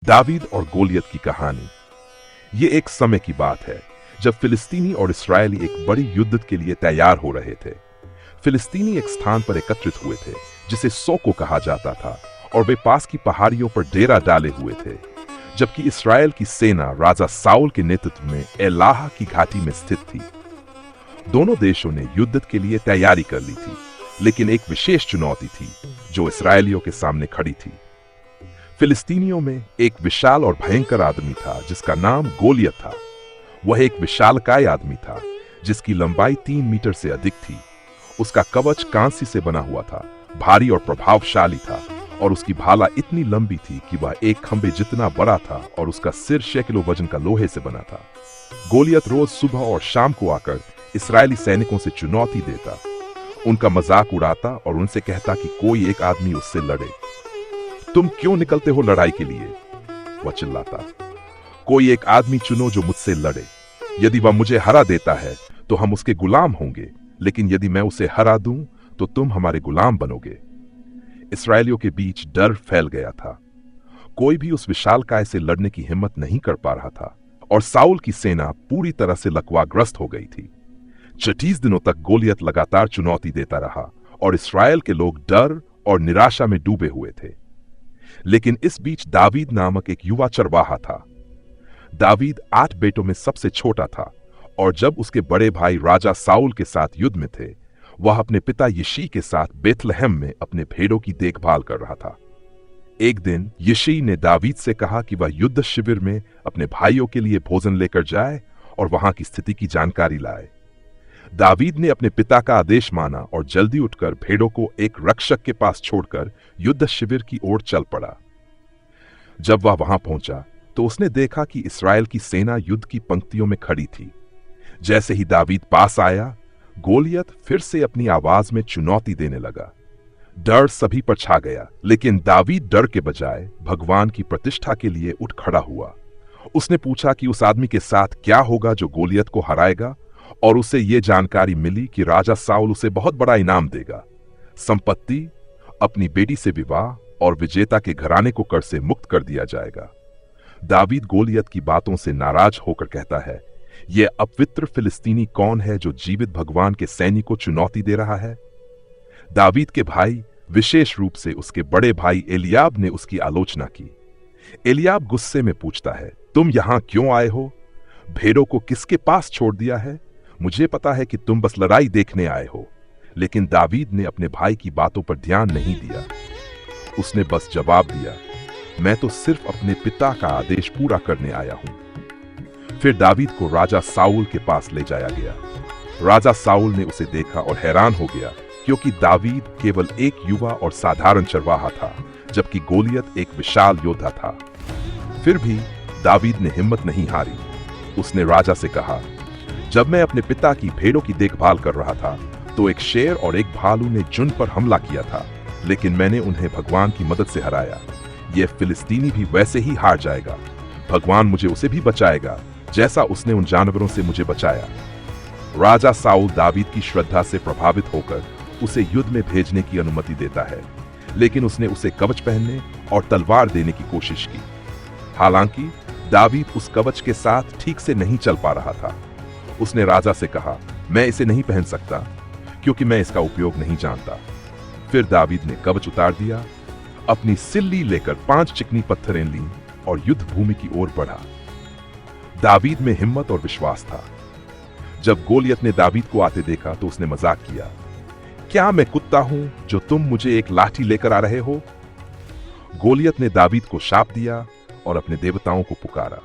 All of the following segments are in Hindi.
दावीद और गोलियत की कहानी। ये एक समय की बात है जब फिलिस्तीनी और इस्राएली एक बड़ी युद्ध के लिए तैयार हो रहे थे। फिलिस्तीनी एक स्थान पर एकत्रित हुए थे जिसे सोको कहा जाता था और वे पास की पहाड़ियों पर डेरा डाले हुए थे, जबकि इस्राएल की सेना राजा साउल के नेतृत्व में एलाहा की घाटी में स्थित थी। दोनों देशों ने युद्ध के लिए तैयारी कर ली थी, लेकिन एक विशेष चुनौती थी जो इस्राएलियों के सामने खड़ी थी। फिलिस्तीनियों में एक विशाल और भयंकर आदमी था जिसका नाम गोलियत था। वह एक विशालकाय आदमी था जिसकी लंबाई 3 मीटर से अधिक थी। उसका कवच कांसी से बना हुआ था, भारी और प्रभावशाली था, और उसकी भाला इतनी लंबी थी कि वह एक खंबे जितना बड़ा था, और उसका सिर 6 किलो वजन का लोहे से बना था। गोलियत रोज सुबह और शाम को आकर इस्राएली सैनिकों से चुनौती देता, उनका मजाक उड़ाता और उनसे कहता कि कोई एक आदमी उससे लड़े। तुम क्यों निकलते हो लड़ाई के लिए? वह चिल्लाता। कोई एक आदमी चुनो जो मुझसे लड़े। यदि वह मुझे हरा देता है तो हम उसके गुलाम होंगे, लेकिन यदि मैं उसे हरा दूं तो तुम हमारे गुलाम बनोगे। इस्राएलियों के बीच डर फैल गया था। कोई भी उस विशालकाय से लड़ने की हिम्मत नहीं कर पा रहा था, और साउल की सेना पूरी तरह से लकवाग्रस्त हो गई थी। 36 दिनों तक गोलियत लगातार चुनौती देता रहा और इस्राएल के लोग डर और निराशा में डूबे हुए थे। लेकिन इस बीच दावीद नामक एक युवा चरवाहा था। दावीद 8 बेटों में सबसे छोटा था, और जब उसके बड़े भाई राजा साउल के साथ युद्ध में थे, वह अपने पिता यिशी के साथ बेथलहम में अपने भेड़ों की देखभाल कर रहा था। एक दिन यिशी ने दावीद से कहा कि वह युद्ध शिविर में अपने भाइयों के लिए भोजन लेकर जाए और वहां की स्थिति की जानकारी लाए। दावीद ने अपने पिता का आदेश माना और जल्दी उठकर भेड़ों को एक रक्षक के पास छोड़कर युद्ध शिविर की ओर चल पड़ा। जब वह वहां पहुंचा तो उसने देखा कि इस्राएल की सेना युद्ध की पंक्तियों में खड़ी थी। जैसे ही दावीद पास आया, गोलियत फिर से अपनी आवाज में चुनौती देने लगा। डर सभी पर छा गया, लेकिन दावीद डर के बजाय भगवान की प्रतिष्ठा के लिए उठ खड़ा हुआ। उसने पूछा कि उस आदमी के साथ क्या होगा जो गोलियत को हराएगा, और उसे यह जानकारी मिली कि राजा साउल उसे बहुत बड़ा इनाम देगा, संपत्ति, अपनी बेटी से विवाह, और विजेता के घराने को कर से मुक्त कर दिया जाएगा। दावीद गोलियत की बातों से नाराज होकर कहता है, यह अपवित्र फिलिस्तीनी कौन है जो जीवित भगवान के सैनिक को चुनौती दे रहा है? दावीद के भाई, विशेष रूप से उसके बड़े भाई एलियाब ने उसकी आलोचना की। एलियाब गुस्से में पूछता है, तुम यहां क्यों आए हो? भेड़ों को किसके पास छोड़ दिया है? मुझे पता है कि तुम बस लड़ाई देखने आए हो। लेकिन दावीद ने अपने भाई की बातों पर ध्यान नहीं दिया। उसने बस जवाब दिया, मैं तो सिर्फ अपने पिता का आदेश पूरा करने आया हूं। फिर दावीद को राजा साउल के पास ले जाया गया। राजा साउल ने उसे देखा और हैरान हो गया, क्योंकि दावीद केवल एक युवा और साधारण चरवाहा था, जबकि गोलियत एक विशाल योद्धा था। फिर भी दावीद ने हिम्मत नहीं हारी। उसने राजा से कहा, जब मैं अपने पिता की भेड़ों की देखभाल कर रहा था तो एक शेर और एक भालू ने झुंड पर हमला किया था, लेकिन मैंने उन्हें भगवान की मदद से हराया। यह फिलिस्तीनी भी वैसे ही हार जाएगा। भगवान मुझे उसे भी बचाएगा जैसा उसने उन जानवरों से मुझे बचाया। राजा साउल दावीद की श्रद्धा से प्रभावित होकर उसे युद्ध में भेजने की अनुमति देता है, लेकिन उसने उसे कवच पहनने और तलवार देने की कोशिश की। हालांकि दावीद उस कवच के साथ ठीक से नहीं चल पा रहा था। उसने राजा से कहा, मैं इसे नहीं पहन सकता क्योंकि मैं इसका उपयोग नहीं जानता। फिर दावीद ने कवच उतार दिया, अपनी सिल्ली लेकर 5 चिकनी पत्थरें लीं और युद्ध भूमि की ओर बढ़ा। दावीद में हिम्मत और विश्वास था। जब गोलियत ने दावीद को आते देखा तो उसने मजाक किया, क्या मैं कुत्ता हूं जो तुम मुझे एक लाठी लेकर आ रहे हो? गोलियत ने दावीद को शाप दिया और अपने देवताओं को पुकारा,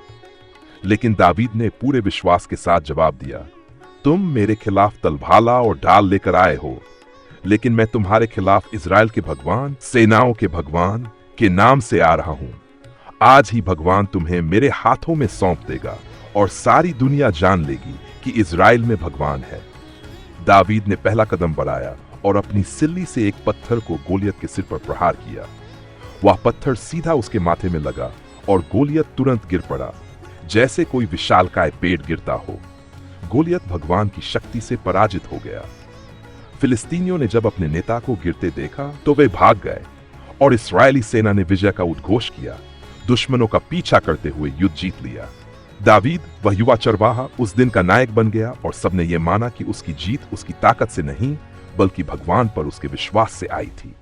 लेकिन दावीद ने पूरे विश्वास के साथ जवाब दिया, तुम मेरे खिलाफ तलभाला और ढाल लेकर आए हो, लेकिन मैं तुम्हारे खिलाफ इज़राइल के भगवान, सेनाओं के भगवान के नाम से आ रहा हूं। आज ही भगवान तुम्हें मेरे हाथों में सौंप देगा और सारी दुनिया जान लेगी कि इज़राइल में भगवान है। दावीद ने पहला कदम बढ़ाया और अपनी सिल्ली से एक पत्थर को गोलियत के सिर पर प्रहार किया। वह पत्थर सीधा उसके माथे में लगा और गोलियत तुरंत गिर पड़ा, जैसे कोई विशालकाय पेड़ गिरता हो। गोलियत भगवान की शक्ति से पराजित हो गया। फिलिस्तीनियों ने जब अपने नेता को गिरते देखा तो वे भाग गए, और इस्राएली सेना ने विजय का उद्घोष किया। दुश्मनों का पीछा करते हुए युद्ध जीत लिया। दावीद, वह युवा चरवाहा, उस दिन का नायक बन गया और सबने ये माना कि उसकी जीत उसकी ताकत से नहीं बल्कि भगवान पर उसके विश्वास से आई थी।